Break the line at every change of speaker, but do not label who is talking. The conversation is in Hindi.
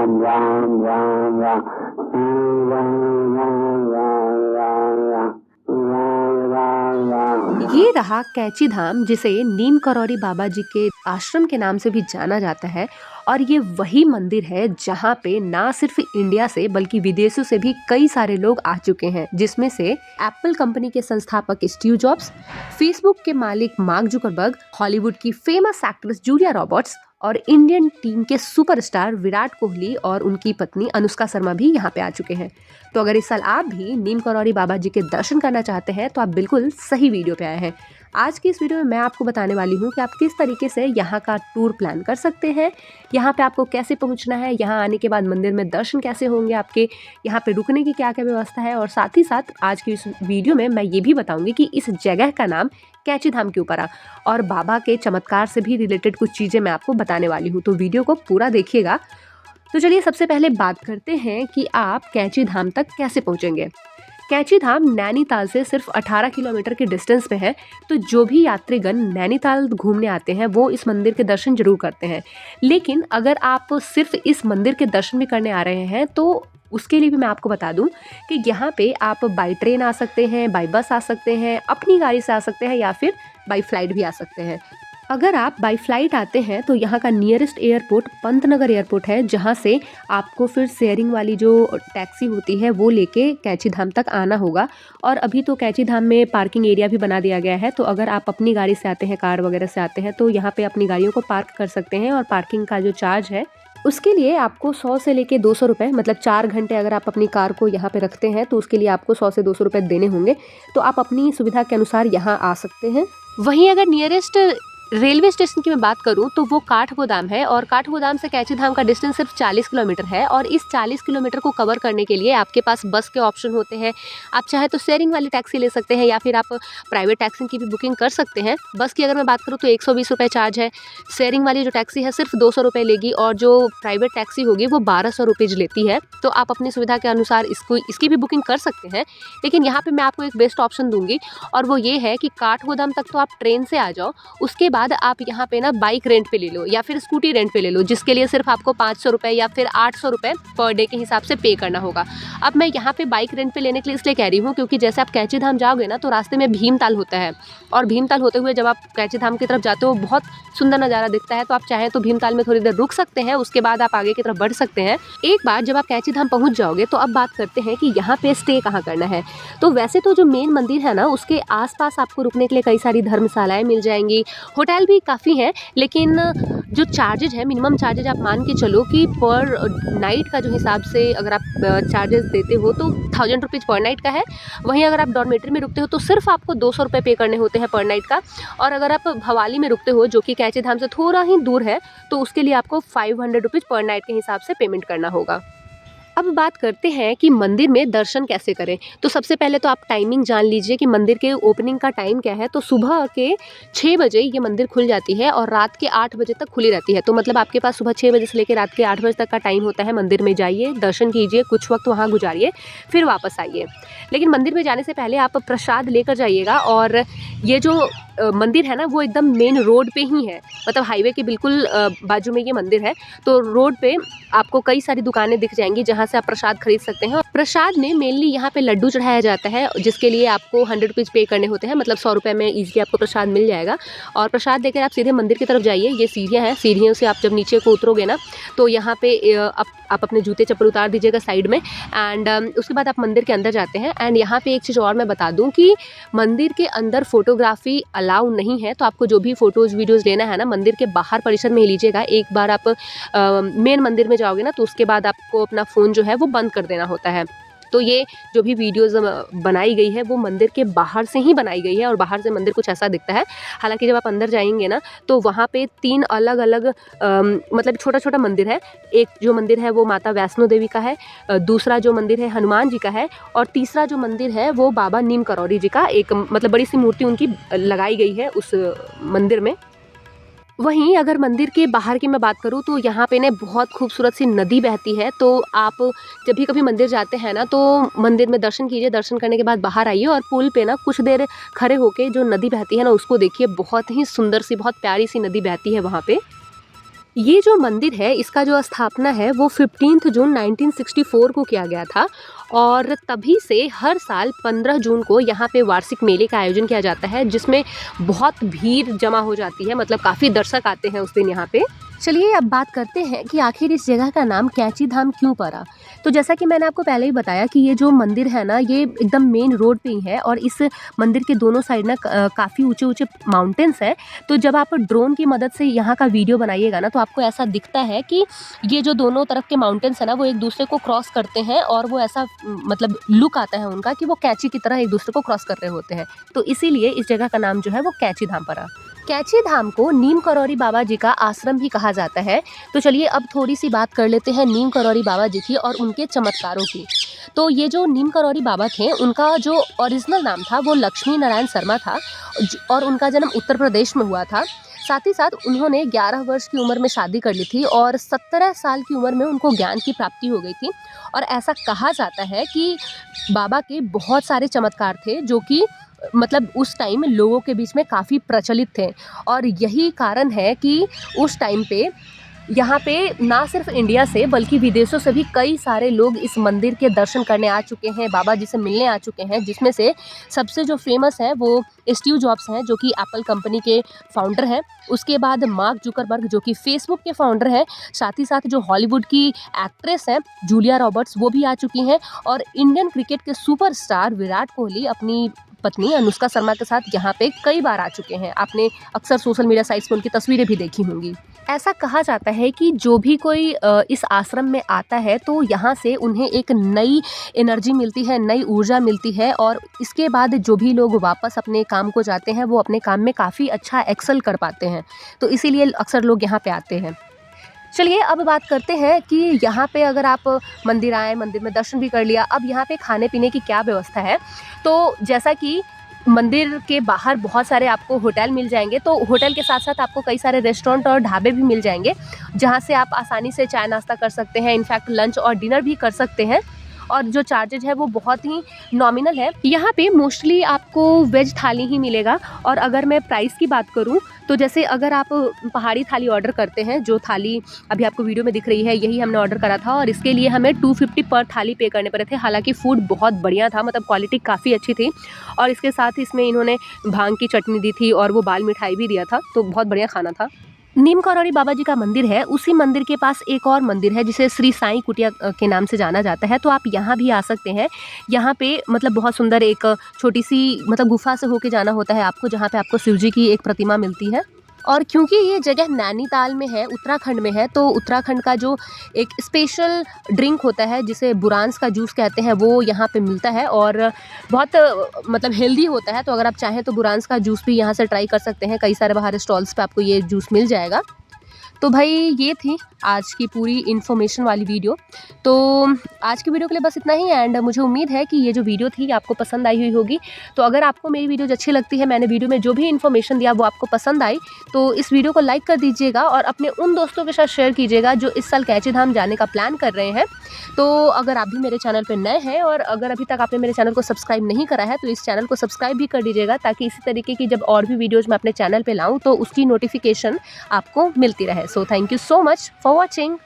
राम राम राम राम श्री राम राम राम राम राम राम राम।
ये रहा कैची धाम, जिसे नीम करौरी बाबा जी के आश्रम के नाम से भी जाना जाता है। और ये वही मंदिर है जहाँ पे ना सिर्फ इंडिया से बल्कि विदेशों से भी कई सारे लोग आ चुके हैं, जिसमें से एप्पल कंपनी के संस्थापक स्टीव जॉब्स, फेसबुक के मालिक मार्क जुकरबर्ग, हॉलीवुड की फेमस एक्ट्रेस जूलिया रॉबर्ट्स और इंडियन टीम के सुपरस्टार विराट कोहली और उनकी पत्नी अनुष्का शर्मा भी यहाँ पे आ चुके हैं। तो अगर इस साल आप भी नीम करौरी बाबा जी के दर्शन करना चाहते हैं तो आप बिल्कुल सही वीडियो पे आए हैं। आज की इस वीडियो में मैं आपको बताने वाली हूँ कि आप किस तरीके से यहाँ का टूर प्लान कर सकते हैं, यहाँ पे आपको कैसे पहुँचना है, यहाँ आने के बाद मंदिर में दर्शन कैसे होंगे आपके, यहाँ पे रुकने की क्या क्या व्यवस्था है, और साथ ही साथ आज की इस वीडियो में मैं ये भी बताऊंगी कि इस जगह का नाम कैची धाम क्यों पड़ा, और बाबा के चमत्कार से भी रिलेटेड कुछ चीज़ें मैं आपको बताने वाली हूँ। तो वीडियो को पूरा देखिएगा। तो चलिए सबसे पहले बात करते हैं कि आप कैची धाम तक कैसे पहुँचेंगे। कैची धाम नैनीताल से सिर्फ 18 किलोमीटर के डिस्टेंस पे है। तो जो भी यात्रीगण नैनीताल घूमने आते हैं वो इस मंदिर के दर्शन जरूर करते हैं। लेकिन अगर आप सिर्फ इस मंदिर के दर्शन भी करने आ रहे हैं तो उसके लिए भी मैं आपको बता दूं कि यहाँ पे आप बाई ट्रेन आ सकते हैं, बाई बस आ सकते हैं, अपनी गाड़ी से आ सकते हैं, या फिर बाई फ्लाइट भी आ सकते हैं। अगर आप बाई फ्लाइट आते हैं तो यहाँ का नियरेस्ट एयरपोर्ट पंतनगर एयरपोर्ट है, जहाँ से आपको फिर शेयरिंग वाली जो टैक्सी होती है वो लेके कैची धाम तक आना होगा। और अभी तो कैची धाम में पार्किंग एरिया भी बना दिया गया है, तो अगर आप अपनी गाड़ी से आते हैं, कार वगैरह से आते हैं, तो यहाँ पे अपनी गाड़ियों को पार्क कर सकते हैं। और पार्किंग का जो चार्ज है उसके लिए आपको 100 से लेके 200 रुपये, मतलब 4 घंटे अगर आप अपनी कार को यहाँ पे रखते हैं तो उसके लिए आपको 100 से 200 रुपये देने होंगे। तो आप अपनी सुविधा के अनुसार यहाँ आ सकते हैं। वहीं अगर नियरेस्ट रेलवे स्टेशन की मैं बात करूं तो वो काठगोदाम है, और काठगोदाम से कैची धाम का डिस्टेंस सिर्फ 40 किलोमीटर है। और इस 40 किलोमीटर को कवर करने के लिए आपके पास बस के ऑप्शन होते हैं। आप चाहे तो शेयरिंग वाली टैक्सी ले सकते हैं, या फिर आप प्राइवेट टैक्सी की भी बुकिंग कर सकते हैं। बस की अगर मैं बात करूँ तो 120 रुपये चार्ज है। शेयरिंग वाली जो टैक्सी है सिर्फ 200 रुपये लेगी, और जो प्राइवेट टैक्सी होगी वो 1200 रुपीज़ लेती है। तो आप अपनी सुविधा के अनुसार इसकी भी बुकिंग कर सकते हैं। लेकिन यहाँ पर मैं आपको एक बेस्ट ऑप्शन दूंगी, और वो ये है कि काठगोदाम तक तो आप ट्रेन से आ जाओ, उसके बाद आप यहाँ पे ना बाइक रेंट पे ले लो या फिर स्कूटी रेंट पे ले लो, जिसके लिए सिर्फ आपको 500 रुपये या फिर 800 रुपये पर डे के हिसाब से पे करना होगा। अब मैं यहाँ पे बाइक रेंट पे लेने के लिए इसलिए कह रही हूँ क्योंकि जैसे आप कैची धाम जाओगे ना तो रास्ते में भीमताल होता है, और भीमताल होते हुए जब आप कैची धाम की तरफ जाते हो बहुत सुंदर नज़ारा दिखता है। तो आप चाहें तो भीमताल में थोड़ी देर रुक सकते हैं, उसके बाद आप आगे की तरफ बढ़ सकते हैं। एक बार जब आप कैची धाम पहुँच जाओगे तो अब बात करते हैं कि यहाँ पे स्टे कहाँ करना है। तो वैसे तो जो मेन मंदिर है ना उसके आसपास आपको रुकने के लिए कई सारी धर्मशालाएं मिल जाएंगी, होटल भी काफ़ी हैं। लेकिन जो चार्जेज है, मिनिमम चार्जेज आप मान के चलो कि पर नाइट का जो हिसाब से अगर आप चार्जेस देते हो तो 1000 रुपीज़ पर नाइट का है। वहीं अगर आप डॉर्मेट्री में रुकते हो तो सिर्फ आपको 200 रुपये पे करने होते हैं पर नाइट का। और अगर आप भवाली में रुकते हो जो कि कैची धाम से थोड़ा ही दूर है तो उसके लिए आपको 500 रुपीज़ पर नाइट के हिसाब से पेमेंट करना होगा। अब बात करते हैं कि मंदिर में दर्शन कैसे करें। तो सबसे पहले तो आप टाइमिंग जान लीजिए कि मंदिर के ओपनिंग का टाइम क्या है। तो सुबह के 6 बजे ये मंदिर खुल जाती है और रात के 8 बजे तक खुली रहती है। तो मतलब आपके पास सुबह 6 बजे से लेकर रात के 8 बजे तक का टाइम होता है। मंदिर में जाइए, दर्शन कीजिए, कुछ वक्त वहाँ गुजारिए, फिर वापस आइए। लेकिन मंदिर में जाने से पहले आप प्रसाद लेकर जाइएगा। और ये जो मंदिर है ना वो एकदम मेन रोड पे ही है, मतलब हाईवे के बिल्कुल बाजू में ये मंदिर है। तो रोड पे आपको कई सारी दुकानें दिख जाएंगी जहाँ से आप प्रसाद खरीद सकते हैं। प्रसाद में मेनली यहाँ पे लड्डू चढ़ाया जाता है, जिसके लिए आपको 100 रुपीज़ पे करने होते हैं, मतलब 100 रुपये में ईजिली आपको प्रसाद मिल जाएगा। और प्रसाद लेकर आप सीधे मंदिर की तरफ जाइए। ये सीढ़ियाँ हैं, सीढ़ियों से आप जब नीचे को उतरोगे ना तो यहाँ पे आप अपने जूते चप्पल उतार दीजिएगा साइड में। एंड उसके बाद आप मंदिर के अंदर जाते हैं। एंड यहाँ पे एक चीज़ और मैं बता दूँ कि मंदिर के अंदर फोटोग्राफी अलाउ नहीं है। तो आपको जो भी फोटोज़ वीडियोज़ लेना है ना मंदिर के बाहर परिसर में ही लीजिएगा। एक बार आप मेन मंदिर में जाओगे ना तो उसके बाद आपको अपना फ़ोन जो है वो बंद कर देना होता है। तो ये जो भी वीडियोज़ बनाई गई है वो मंदिर के बाहर से ही बनाई गई है, और बाहर से मंदिर कुछ ऐसा दिखता है। हालांकि जब आप अंदर जाएंगे ना तो वहाँ पे 3 अलग अलग मतलब छोटा छोटा मंदिर है। एक जो मंदिर है वो माता वैष्णो देवी का है, दूसरा जो मंदिर है हनुमान जी का है, और तीसरा जो मंदिर है वो बाबा नीम करौरी जी का एक मतलब बड़ी सी मूर्ति उनकी लगाई गई है उस मंदिर में। वहीं अगर मंदिर के बाहर की मैं बात करूँ तो यहाँ पे ना बहुत खूबसूरत सी नदी बहती है। तो आप जब भी कभी मंदिर जाते हैं ना तो मंदिर में दर्शन कीजिए, दर्शन करने के बाद बाहर आइए और पुल पे ना कुछ देर खड़े होके जो नदी बहती है ना उसको देखिए। बहुत ही सुंदर सी, बहुत प्यारी सी नदी बहती है वहाँ पे। ये जो मंदिर है इसका जो स्थापना है वो 15 जून 1964 को किया गया था और तभी से हर साल 15 जून को यहाँ पे वार्षिक मेले का आयोजन किया जाता है जिसमें बहुत भीड़ जमा हो जाती है, मतलब काफ़ी दर्शक आते हैं उस दिन यहाँ पे। चलिए अब बात करते हैं कि आखिर इस जगह का नाम कैची धाम क्यों पड़ा। तो जैसा कि मैंने आपको पहले ही बताया कि ये जो मंदिर है ना ये एकदम मेन रोड पे ही है और इस मंदिर के दोनों साइड ना काफ़ी ऊंचे ऊंचे माउंटेन्स है। तो जब आप ड्रोन की मदद से यहाँ का वीडियो बनाइएगा ना तो आपको ऐसा दिखता है कि ये जो दोनों तरफ के माउंटेन्स है ना वो एक दूसरे को क्रॉस करते हैं और वो ऐसा मतलब लुक आता है उनका कि वो कैची की तरह एक दूसरे को क्रॉस कर रहे होते हैं। तो इसीलिए इस जगह का नाम जो है वो कैची धाम पड़ा। कैची धाम को नीम करौरी बाबा जी का आश्रम भी कहा जाता है। तो चलिए अब थोड़ी सी बात कर लेते हैं नीम करौरी बाबा जी की और उनके चमत्कारों की। तो ये जो नीम करौरी बाबा थे उनका जो ओरिजिनल नाम था वो लक्ष्मी नारायण शर्मा था और उनका जन्म उत्तर प्रदेश में हुआ था। साथ ही साथ उन्होंने 11 वर्ष की उम्र में शादी कर ली थी और 17 साल की उम्र में उनको ज्ञान की प्राप्ति हो गई थी। और ऐसा कहा जाता है कि बाबा के बहुत सारे चमत्कार थे जो कि मतलब उस टाइम लोगों के बीच में काफ़ी प्रचलित थे और यही कारण है कि उस टाइम पे यहाँ पे ना सिर्फ इंडिया से बल्कि विदेशों से भी कई सारे लोग इस मंदिर के दर्शन करने आ चुके हैं, बाबा जी से मिलने आ चुके हैं, जिसमें से सबसे जो फेमस है वो स्टीव जॉब्स हैं जो कि एप्पल कंपनी के फाउंडर हैं। उसके बाद मार्क जुकरबर्ग जो कि फेसबुक के फाउंडर हैं। साथ ही साथ जो हॉलीवुड की एक्ट्रेस हैं जूलिया रॉबर्ट्स वो भी आ चुकी हैं और इंडियन क्रिकेट के सुपरस्टार विराट कोहली अपनी पत्नी अनुष्का शर्मा के साथ यहाँ पे कई बार आ चुके हैं। आपने अक्सर सोशल मीडिया साइट्स पर उनकी तस्वीरें भी देखी होंगी। ऐसा कहा जाता है कि जो भी कोई इस आश्रम में आता है तो यहाँ से उन्हें एक नई एनर्जी मिलती है, नई ऊर्जा मिलती है और इसके बाद जो भी लोग वापस अपने काम को जाते हैं वो अपने काम में काफ़ी अच्छा एक्सेल कर पाते हैं। तो इसीलिए अक्सर लोग यहाँ पे आते हैं। चलिए अब बात करते हैं कि यहाँ पे अगर आप मंदिर आए, मंदिर में दर्शन भी कर लिया, अब यहाँ पे खाने पीने की क्या व्यवस्था है। तो जैसा कि मंदिर के बाहर बहुत सारे आपको होटल मिल जाएंगे, तो होटल के साथ साथ आपको कई सारे रेस्टोरेंट और ढाबे भी मिल जाएंगे जहाँ से आप आसानी से चाय नाश्ता कर सकते हैं, इनफैक्ट लंच और डिनर भी कर सकते हैं और जो चार्जेज है वो बहुत ही नॉमिनल है। यहाँ पे मोस्टली आपको वेज थाली ही मिलेगा और अगर मैं प्राइस की बात करूँ तो जैसे अगर आप पहाड़ी थाली ऑर्डर करते हैं, जो थाली अभी आपको वीडियो में दिख रही है यही हमने ऑर्डर करा था और इसके लिए हमें 250 पर थाली पे करने पड़े थे। हालांकि फूड बहुत बढ़िया था, मतलब क्वालिटी काफ़ी अच्छी थी और इसके साथ ही इसमें इन्होंने भांग की चटनी दी थी और वो बाल मिठाई भी दिया था, तो बहुत बढ़िया खाना था। नीम करौरी बाबा जी का मंदिर है, उसी मंदिर के पास एक और मंदिर है जिसे श्री साईं कुटिया के नाम से जाना जाता है। तो आप यहाँ भी आ सकते हैं। यहाँ पे मतलब बहुत सुंदर एक छोटी सी मतलब गुफा से होके जाना होता है आपको, जहाँ पे आपको शिव जी की एक प्रतिमा मिलती है। और क्योंकि ये जगह नैनीताल में है, उत्तराखंड में है, तो उत्तराखंड का जो एक स्पेशल ड्रिंक होता है जिसे बुरांस का जूस कहते हैं वो यहाँ पे मिलता है और बहुत मतलब हेल्दी होता है। तो अगर आप चाहें तो बुरांस का जूस भी यहाँ से ट्राई कर सकते हैं। कई सारे बाहर स्टॉल्स पे आपको ये जूस मिल जाएगा। तो भाई ये थी आज की पूरी इन्फॉर्मेशन वाली वीडियो। तो आज की वीडियो के लिए बस इतना ही एंड मुझे उम्मीद है कि ये जो वीडियो थी आपको पसंद आई हुई होगी। तो अगर आपको मेरी वीडियोज अच्छी लगती है, मैंने वीडियो में जो भी इन्फॉर्मेशन दिया वो आपको पसंद आई, तो इस वीडियो को लाइक कर दीजिएगा और अपने उन दोस्तों के साथ शेयर कीजिएगा जो इस साल कैची धाम जाने का प्लान कर रहे हैं। तो अगर आप भी मेरे चैनल पर नए हैं और अगर अभी तक आपने मेरे चैनल को सब्सक्राइब नहीं करा है तो इस चैनल को सब्सक्राइब भी कर दीजिएगा, ताकि इसी तरीके की जब और भी वीडियोज़ मैं अपने चैनल पर लाऊँ तो उसकी नोटिफिकेशन आपको मिलती रहे। So thank you so much for watching.